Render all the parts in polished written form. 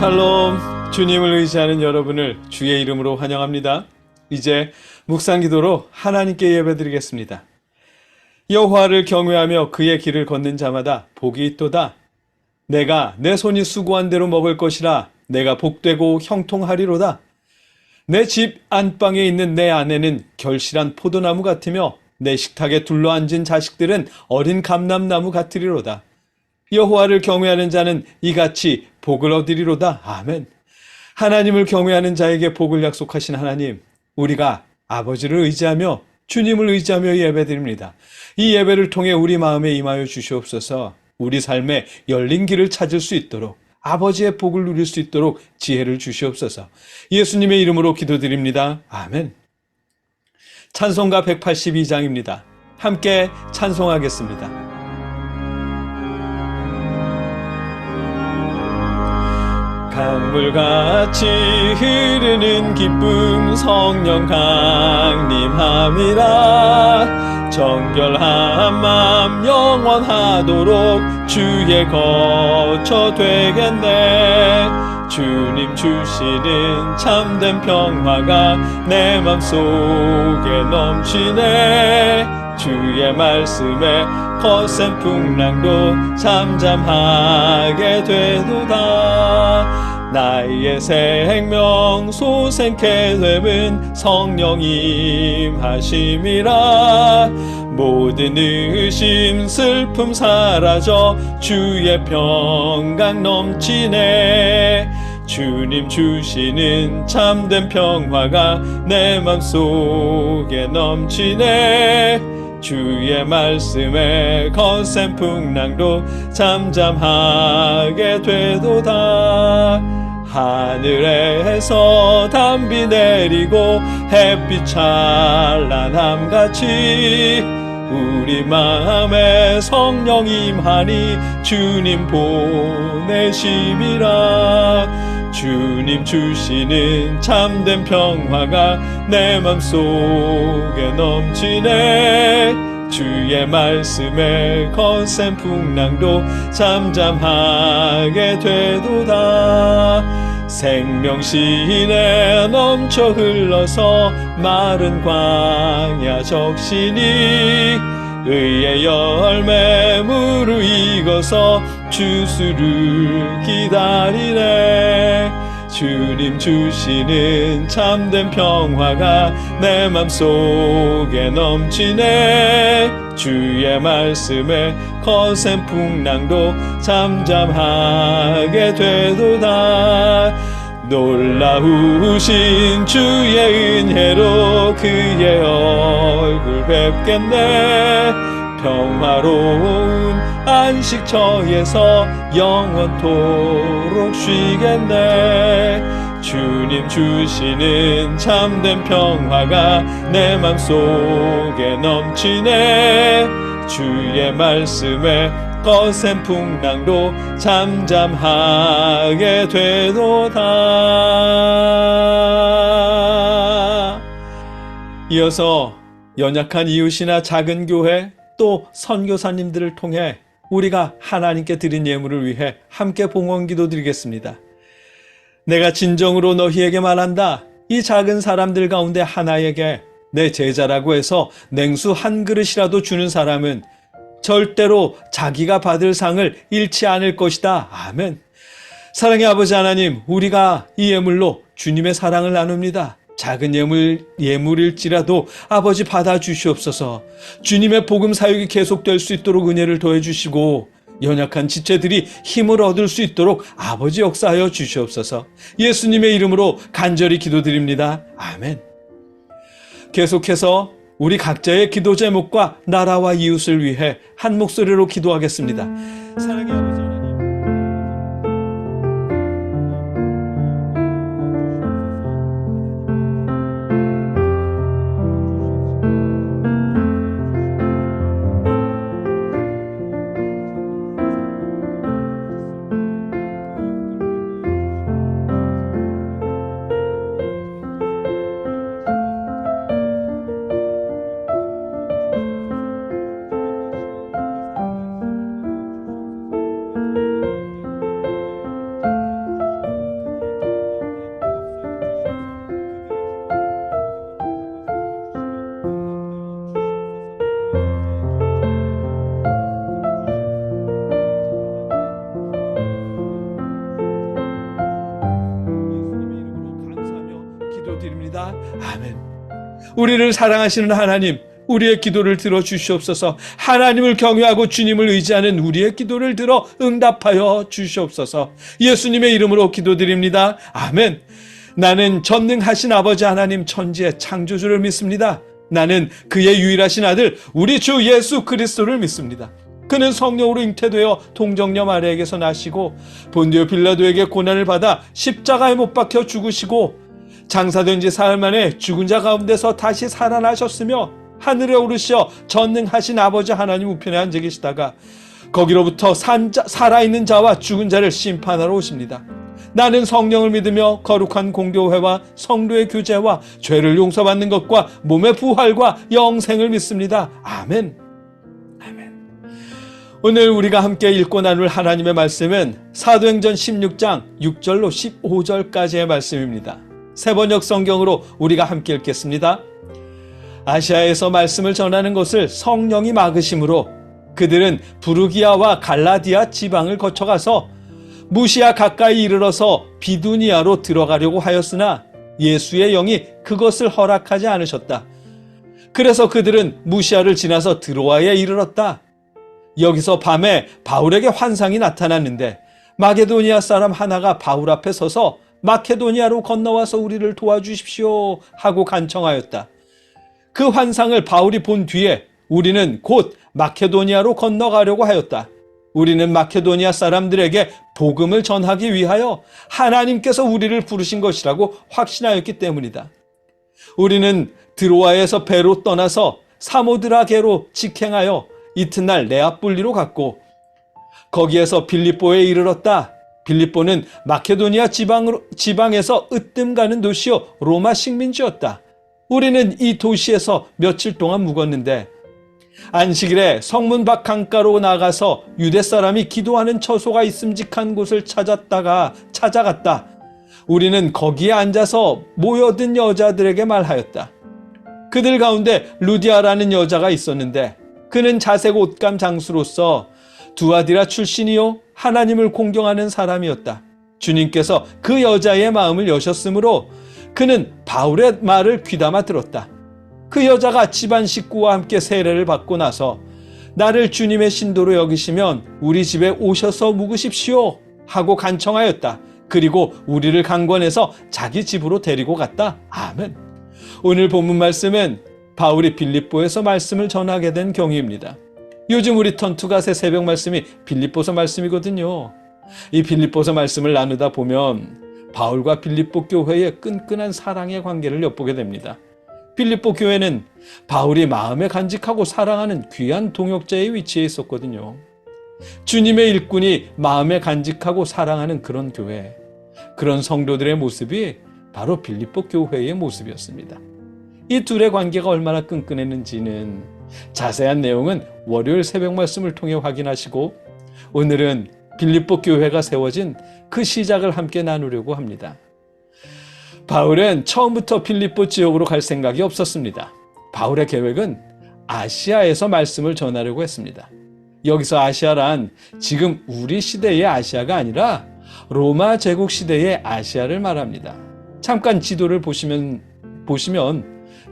샬롬, 주님을 의지하는 여러분을 주의 이름으로 환영합니다. 이제 묵상기도로 하나님께 예배드리겠습니다. 여호와를 경외하며 그의 길을 걷는 자마다 복이 있도다. 내가 내 손이 수고한 대로 먹을 것이라. 내가 복되고 형통하리로다. 내 집 안방에 있는 내 아내는 결실한 포도나무 같으며 내 식탁에 둘러앉은 자식들은 어린 감람나무 같으리로다. 여호와를 경외하는 자는 이같이 복을 얻으리로다. 아멘. 하나님을 경외하는 자에게 복을 약속하신 하나님, 우리가 아버지를 의지하며 주님을 의지하며 예배드립니다. 이 예배를 통해 우리 마음에 임하여 주시옵소서. 우리 삶에 열린 길을 찾을 수 있도록, 아버지의 복을 누릴 수 있도록 지혜를 주시옵소서. 예수님의 이름으로 기도드립니다. 아멘. 찬송가 182장입니다. 함께 찬송하겠습니다. 강물같이 흐르는 기쁨 성령 강림함이라. 정결한 맘 영원하도록 주의 거처 되겠네. 주님 주시는 참된 평화가 내 맘속에 넘치네. 주의 말씀에 거센 풍랑도 잠잠하게 되도다. 나의 생명 소생케 됨은 성령 임하심이라. 모든 의심 슬픔 사라져 주의 평강 넘치네. 주님 주시는 참된 평화가 내 맘속에 넘치네. 주의 말씀에 거센 풍랑도 잠잠하게 되도다. 하늘에서 담비 내리고 햇빛 찬란함같이 우리 마음에 성령 임하니 주님 보내심이라. 주님 주시는 참된 평화가 내 맘속에 넘치네. 주의 말씀에 거센 풍랑도 잠잠하게 되도다. 생명신에 넘쳐 흘러서 마른 광야 적시니 의의 열매 무르익어서 주수를 기다리네. 주님 주시는 참된 평화가 내 맘속에 넘치네. 주의 말씀에 거센 풍랑도 잠잠하게 되도다. 놀라우신 주의 은혜로 그의 얼굴 뵙겠네. 평화로운 안식처에서 영원토록 쉬겠네. 주님 주시는 참된 평화가 내 맘속에 넘치네. 주의 말씀에 거센 풍랑도 잠잠하게 되도다. 이어서 연약한 이웃이나 작은 교회 또 선교사님들을 통해 우리가 하나님께 드린 예물을 위해 함께 봉헌기도 드리겠습니다. 내가 진정으로 너희에게 말한다. 이 작은 사람들 가운데 하나에게 내 제자라고 해서 냉수 한 그릇이라도 주는 사람은 절대로 자기가 받을 상을 잃지 않을 것이다. 아멘. 사랑의 아버지 하나님, 우리가 이 예물로 주님의 사랑을 나눕니다. 작은 예물일지라도 아버지 받아 주시옵소서. 주님의 복음 사역이 계속될 수 있도록 은혜를 더해 주시고 연약한 지체들이 힘을 얻을 수 있도록 아버지 역사하여 주시옵소서. 예수님의 이름으로 간절히 기도드립니다. 아멘. 계속해서 우리 각자의 기도 제목과 나라와 이웃을 위해 한 목소리로 기도하겠습니다. 사랑의 아버지 하나님. 우리를 사랑하시는 하나님, 우리의 기도를 들어주시옵소서. 하나님을 경외하고 주님을 의지하는 우리의 기도를 들어 응답하여 주시옵소서. 예수님의 이름으로 기도드립니다. 아멘. 나는 전능하신 아버지 하나님 천지의 창조주를 믿습니다. 나는 그의 유일하신 아들 우리 주 예수 그리스도를 믿습니다. 그는 성령으로 잉태되어 동정녀 마리아에게서 나시고 본디오 빌라도에게 고난을 받아 십자가에 못 박혀 죽으시고 장사된 지 사흘 만에 죽은 자 가운데서 다시 살아나셨으며 하늘에 오르시어 전능하신 아버지 하나님 우편에 앉아 계시다가 거기로부터 살아있는 자와 죽은 자를 심판하러 오십니다. 나는 성령을 믿으며 거룩한 공교회와 성도의 교제와 죄를 용서받는 것과 몸의 부활과 영생을 믿습니다. 아멘. 아멘. 오늘 우리가 함께 읽고 나눌 하나님의 말씀은 사도행전 16장 6절로 15절까지의 말씀입니다. 새번역 성경으로 우리가 함께 읽겠습니다. 아시아에서 말씀을 전하는 것을 성령이 막으심으로 그들은 부르기아와 갈라디아 지방을 거쳐가서 무시아 가까이 이르러서 비두니아로 들어가려고 하였으나 예수의 영이 그것을 허락하지 않으셨다. 그래서 그들은 무시아를 지나서 드로아에 이르렀다. 여기서 밤에 바울에게 환상이 나타났는데 마게도니아 사람 하나가 바울 앞에 서서 마케도니아로 건너와서 우리를 도와주십시오 하고 간청하였다. 그 환상을 바울이 본 뒤에 우리는 곧 마케도니아로 건너가려고 하였다. 우리는 마케도니아 사람들에게 복음을 전하기 위하여 하나님께서 우리를 부르신 것이라고 확신하였기 때문이다. 우리는 드로아에서 배로 떠나서 사모드라게로 직행하여 이튿날 네아폴리로 갔고 거기에서 빌립보에 이르렀다. 빌립보는 마케도니아 지방에서 으뜸 가는 도시요 로마 식민지였다. 우리는 이 도시에서 며칠 동안 묵었는데 안식일에 성문 밖 강가로 나가서 유대 사람이 기도하는 처소가 있음직한 곳을 찾아갔다. 우리는 거기에 앉아서 모여든 여자들에게 말하였다. 그들 가운데 루디아라는 여자가 있었는데 그는 자색 옷감 장수로서 두아디라 출신이요 하나님을 공경하는 사람이었다. 주님께서 그 여자의 마음을 여셨으므로 그는 바울의 말을 귀담아 들었다. 그 여자가 집안 식구와 함께 세례를 받고 나서 나를 주님의 신도로 여기시면 우리 집에 오셔서 묵으십시오 하고 간청하였다. 그리고 우리를 강권해서 자기 집으로 데리고 갔다. 아멘. 오늘 본문 말씀은 바울이 빌립보에서 말씀을 전하게 된 경위입니다. 요즘 우리 턴투갓의 새벽 말씀이 빌립보서 말씀이거든요. 이 빌립보서 말씀을 나누다 보면 바울과 빌립보 교회의 끈끈한 사랑의 관계를 엿보게 됩니다. 빌립보 교회는 바울이 마음에 간직하고 사랑하는 귀한 동역자의 위치에 있었거든요. 주님의 일꾼이 마음에 간직하고 사랑하는 그런 교회, 그런 성도들의 모습이 바로 빌립보 교회의 모습이었습니다. 이 둘의 관계가 얼마나 끈끈했는지는 자세한 내용은 월요일 새벽 말씀을 통해 확인하시고 오늘은 빌립보 교회가 세워진 그 시작을 함께 나누려고 합니다. 바울은 처음부터 빌립보 지역으로 갈 생각이 없었습니다. 바울의 계획은 아시아에서 말씀을 전하려고 했습니다. 여기서 아시아란 지금 우리 시대의 아시아가 아니라 로마 제국 시대의 아시아를 말합니다. 잠깐 지도를 보시면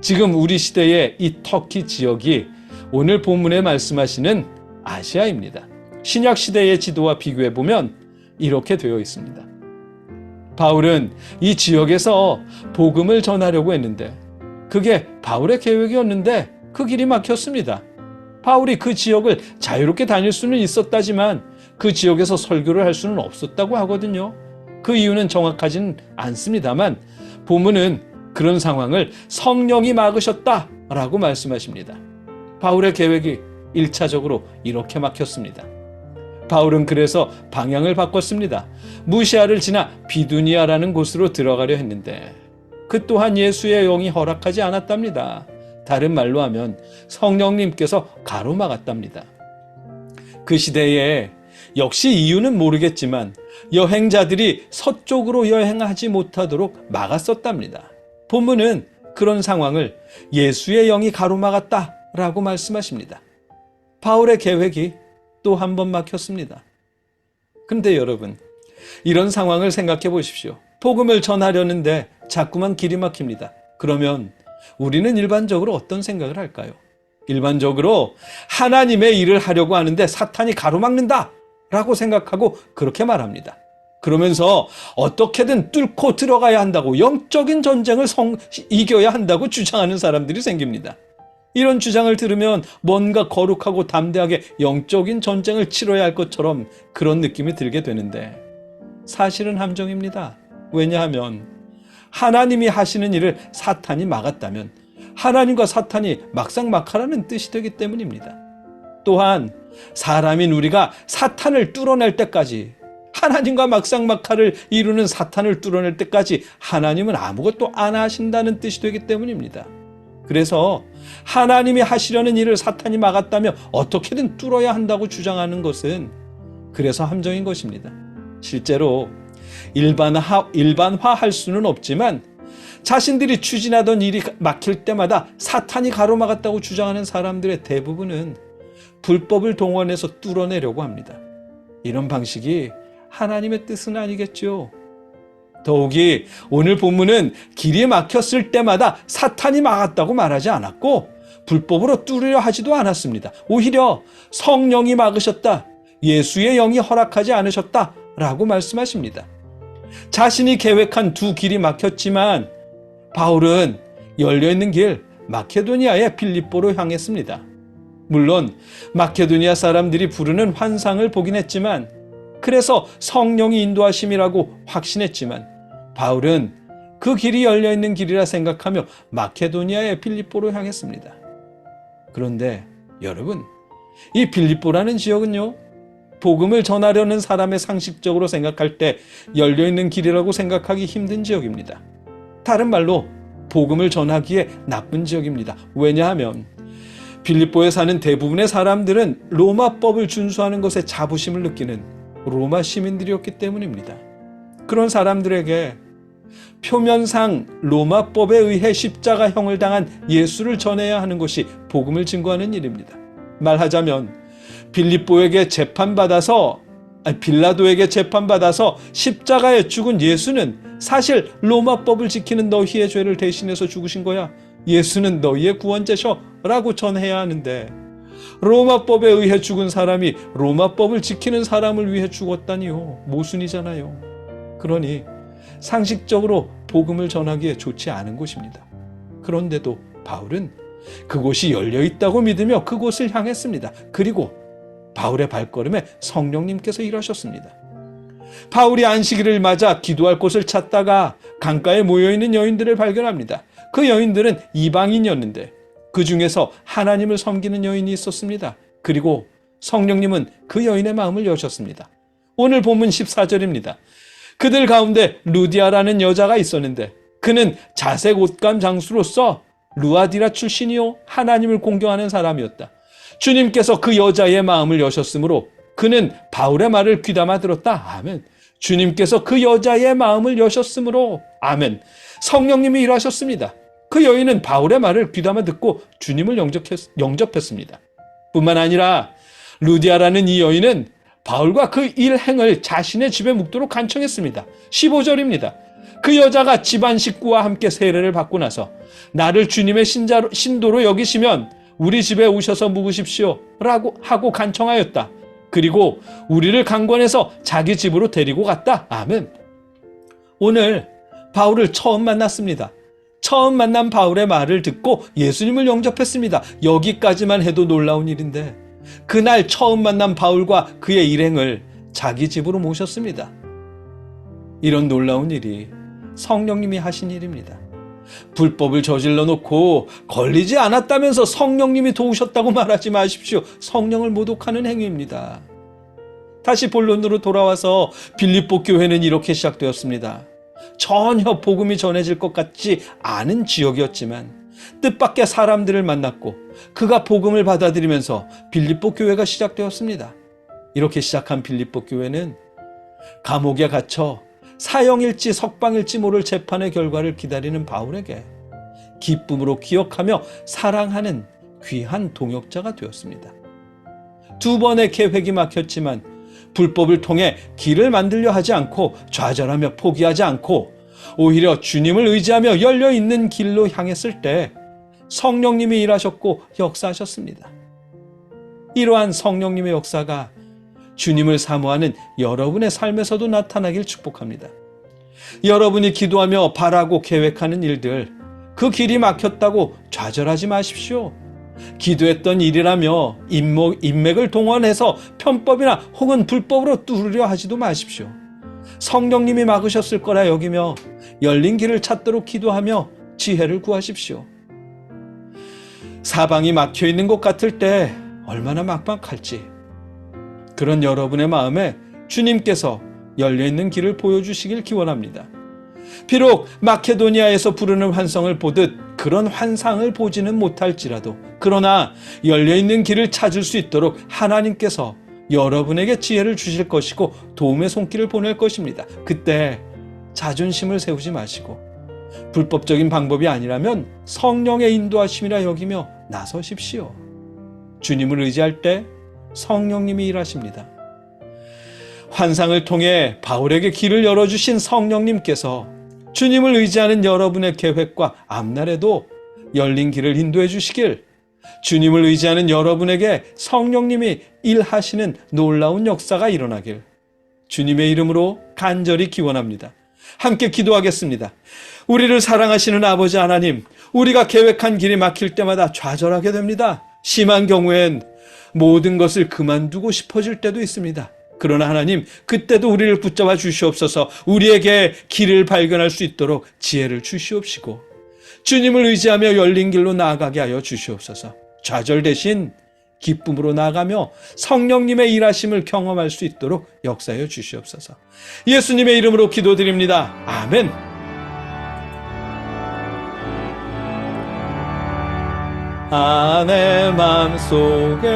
지금 우리 시대의 이 터키 지역이 오늘 본문에 말씀하시는 아시아입니다. 신약 시대의 지도와 비교해 보면 이렇게 되어 있습니다. 바울은 이 지역에서 복음을 전하려고 했는데 그게 바울의 계획이었는데 그 길이 막혔습니다. 바울이 그 지역을 자유롭게 다닐 수는 있었다지만 그 지역에서 설교를 할 수는 없었다고 하거든요. 그 이유는 정확하지는 않습니다만 본문은 그런 상황을 성령이 막으셨다라고 말씀하십니다. 바울의 계획이 1차적으로 이렇게 막혔습니다. 바울은 그래서 방향을 바꿨습니다. 무시아를 지나 비두니아라는 곳으로 들어가려 했는데 그 또한 예수의 영이 허락하지 않았답니다. 다른 말로 하면 성령님께서 가로막았답니다. 그 시대에 역시 이유는 모르겠지만 여행자들이 서쪽으로 여행하지 못하도록 막았었답니다. 본문은 그런 상황을 예수의 영이 가로막았다라고 말씀하십니다. 바울의 계획이 또 한 번 막혔습니다. 그런데 여러분, 이런 상황을 생각해 보십시오. 복음을 전하려는데 자꾸만 길이 막힙니다. 그러면 우리는 일반적으로 어떤 생각을 할까요? 일반적으로 하나님의 일을 하려고 하는데 사탄이 가로막는다 라고 생각하고 그렇게 말합니다. 그러면서 어떻게든 뚫고 들어가야 한다고, 영적인 전쟁을 이겨야 한다고 주장하는 사람들이 생깁니다. 이런 주장을 들으면 뭔가 거룩하고 담대하게 영적인 전쟁을 치러야 할 것처럼 그런 느낌이 들게 되는데 사실은 함정입니다. 왜냐하면 하나님이 하시는 일을 사탄이 막았다면 하나님과 사탄이 막상막하라는 뜻이 되기 때문입니다. 또한 사람인 우리가 사탄을 뚫어낼 때까지, 하나님과 막상막하를 이루는 사탄을 뚫어낼 때까지 하나님은 아무것도 안 하신다는 뜻이 되기 때문입니다. 그래서 하나님이 하시려는 일을 사탄이 막았다며 어떻게든 뚫어야 한다고 주장하는 것은 그래서 함정인 것입니다. 실제로 일반화할 수는 없지만 자신들이 추진하던 일이 막힐 때마다 사탄이 가로막았다고 주장하는 사람들의 대부분은 불법을 동원해서 뚫어내려고 합니다. 이런 방식이 하나님의 뜻은 아니겠죠. 더욱이 오늘 본문은 길이 막혔을 때마다 사탄이 막았다고 말하지 않았고 불법으로 뚫으려 하지도 않았습니다. 오히려 성령이 막으셨다, 예수의 영이 허락하지 않으셨다 라고 말씀하십니다. 자신이 계획한 두 길이 막혔지만 바울은 열려있는 길 마케도니아의 빌립보로 향했습니다. 물론 마케도니아 사람들이 부르는 환상을 보긴 했지만, 그래서 성령이 인도하심이라고 확신했지만 바울은 그 길이 열려있는 길이라 생각하며 마케도니아의 빌립보로 향했습니다. 그런데 여러분, 이 빌립보라는 지역은요, 복음을 전하려는 사람의 상식적으로 생각할 때 열려있는 길이라고 생각하기 힘든 지역입니다. 다른 말로 복음을 전하기에 나쁜 지역입니다. 왜냐하면 빌립보에 사는 대부분의 사람들은 로마법을 준수하는 것에 자부심을 느끼는 로마 시민들이었기 때문입니다. 그런 사람들에게 표면상 로마법에 의해 십자가형을 당한 예수를 전해야 하는 것이 복음을 증거하는 일입니다. 말하자면 빌라도에게 재판받아서 십자가에 죽은 예수는 사실 로마법을 지키는 너희의 죄를 대신해서 죽으신 거야, 예수는 너희의 구원자셔 라고 전해야 하는데, 로마법에 의해 죽은 사람이 로마법을 지키는 사람을 위해 죽었다니요, 모순이잖아요. 그러니 상식적으로 복음을 전하기에 좋지 않은 곳입니다. 그런데도 바울은 그곳이 열려있다고 믿으며 그곳을 향했습니다. 그리고 바울의 발걸음에 성령님께서 일하셨습니다. 바울이 안식일을 맞아 기도할 곳을 찾다가 강가에 모여있는 여인들을 발견합니다. 그 여인들은 이방인이었는데 그 중에서 하나님을 섬기는 여인이 있었습니다. 그리고 성령님은 그 여인의 마음을 여셨습니다. 오늘 본문 14절입니다. 그들 가운데 루디아라는 여자가 있었는데 그는 자색 옷감 장수로서 루아디라 출신이요 하나님을 공경하는 사람이었다. 주님께서 그 여자의 마음을 여셨으므로 그는 바울의 말을 귀담아 들었다. 아멘. 주님께서 그 여자의 마음을 여셨으므로, 아멘, 성령님이 일하셨습니다. 그 여인은 바울의 말을 귀담아 듣고 주님을 영접했습니다. 뿐만 아니라 루디아라는 이 여인은 바울과 그 일행을 자신의 집에 묵도록 간청했습니다. 15절입니다. 그 여자가 집안 식구와 함께 세례를 받고 나서 나를 주님의 신도로 여기시면 우리 집에 오셔서 묵으십시오 라고 하고 간청하였다. 그리고 우리를 강권해서 자기 집으로 데리고 갔다. 아멘. 오늘 바울을 처음 만났습니다. 처음 만난 바울의 말을 듣고 예수님을 영접했습니다. 여기까지만 해도 놀라운 일인데 그날 처음 만난 바울과 그의 일행을 자기 집으로 모셨습니다. 이런 놀라운 일이 성령님이 하신 일입니다. 불법을 저질러 놓고 걸리지 않았다면서 성령님이 도우셨다고 말하지 마십시오. 성령을 모독하는 행위입니다. 다시 본론으로 돌아와서 빌립보 교회는 이렇게 시작되었습니다. 전혀 복음이 전해질 것 같지 않은 지역이었지만 뜻밖의 사람들을 만났고 그가 복음을 받아들이면서 빌립보 교회가 시작되었습니다. 이렇게 시작한 빌립보 교회는 감옥에 갇혀 사형일지 석방일지 모를 재판의 결과를 기다리는 바울에게 기쁨으로 기억하며 사랑하는 귀한 동역자가 되었습니다. 두 번의 계획이 막혔지만 불법을 통해 길을 만들려 하지 않고 좌절하며 포기하지 않고 오히려 주님을 의지하며 열려있는 길로 향했을 때 성령님이 일하셨고 역사하셨습니다. 이러한 성령님의 역사가 주님을 사모하는 여러분의 삶에서도 나타나길 축복합니다. 여러분이 기도하며 바라고 계획하는 일들, 그 길이 막혔다고 좌절하지 마십시오. 기도했던 일이라며 인맥을 동원해서 편법이나 혹은 불법으로 뚫으려 하지도 마십시오. 성령님이 막으셨을 거라 여기며 열린 길을 찾도록 기도하며 지혜를 구하십시오. 사방이 막혀있는 것 같을 때 얼마나 막막할지, 그런 여러분의 마음에 주님께서 열려있는 길을 보여주시길 기원합니다. 비록 마케도니아에서 부르는 환성을 보듯 그런 환상을 보지는 못할지라도, 그러나 열려있는 길을 찾을 수 있도록 하나님께서 여러분에게 지혜를 주실 것이고 도움의 손길을 보낼 것입니다. 그때 자존심을 세우지 마시고 불법적인 방법이 아니라면 성령의 인도하심이라 여기며 나서십시오. 주님을 의지할 때 성령님이 일하십니다. 환상을 통해 바울에게 길을 열어주신 성령님께서 주님을 의지하는 여러분의 계획과 앞날에도 열린 길을 인도해 주시길, 주님을 의지하는 여러분에게 성령님이 일하시는 놀라운 역사가 일어나길 주님의 이름으로 간절히 기원합니다. 함께 기도하겠습니다. 우리를 사랑하시는 아버지 하나님, 우리가 계획한 길이 막힐 때마다 좌절하게 됩니다. 심한 경우엔 모든 것을 그만두고 싶어질 때도 있습니다. 그러나 하나님, 그때도 우리를 붙잡아 주시옵소서. 우리에게 길을 발견할 수 있도록 지혜를 주시옵시고 주님을 의지하며 열린 길로 나아가게 하여 주시옵소서. 좌절 대신 기쁨으로 나아가며 성령님의 일하심을 경험할 수 있도록 역사하여 주시옵소서. 예수님의 이름으로 기도드립니다. 아멘. 내 맘속에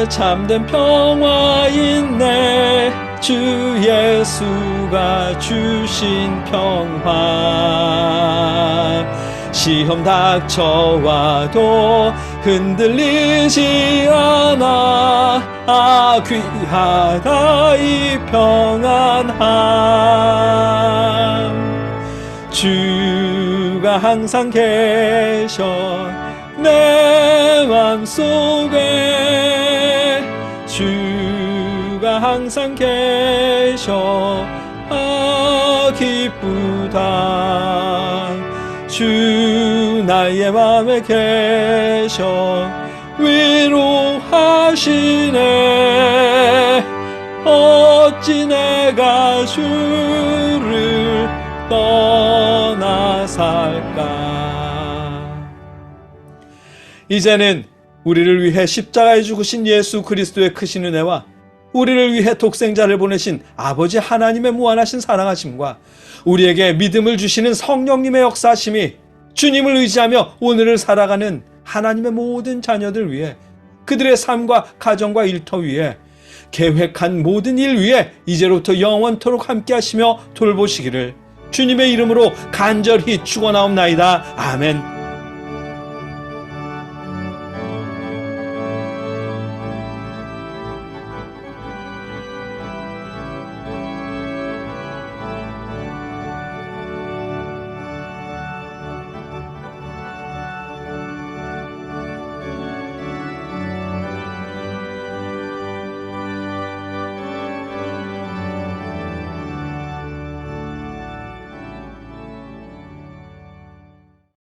참된 평화 있네. 주 예수가 주신 평화. 시험 닥쳐와도 흔들리지 않아. 귀하다 이 평안함. 주가 항상 계셔 내 맘속에. 주가 항상 계셔 기쁘다. 주 나의 맘에 계셔 위로하시네. 어찌 내가 주를 떠나 살까. 이제는 우리를 위해 십자가에 죽으신 예수 그리스도의 크신 은혜와 우리를 위해 독생자를 보내신 아버지 하나님의 무한하신 사랑하심과 우리에게 믿음을 주시는 성령님의 역사하심이 주님을 의지하며 오늘을 살아가는 하나님의 모든 자녀들 위해, 그들의 삶과 가정과 일터 위에, 계획한 모든 일 위에 이제로부터 영원토록 함께 하시며 돌보시기를 주님의 이름으로 간절히 축원하옵나이다. 아멘.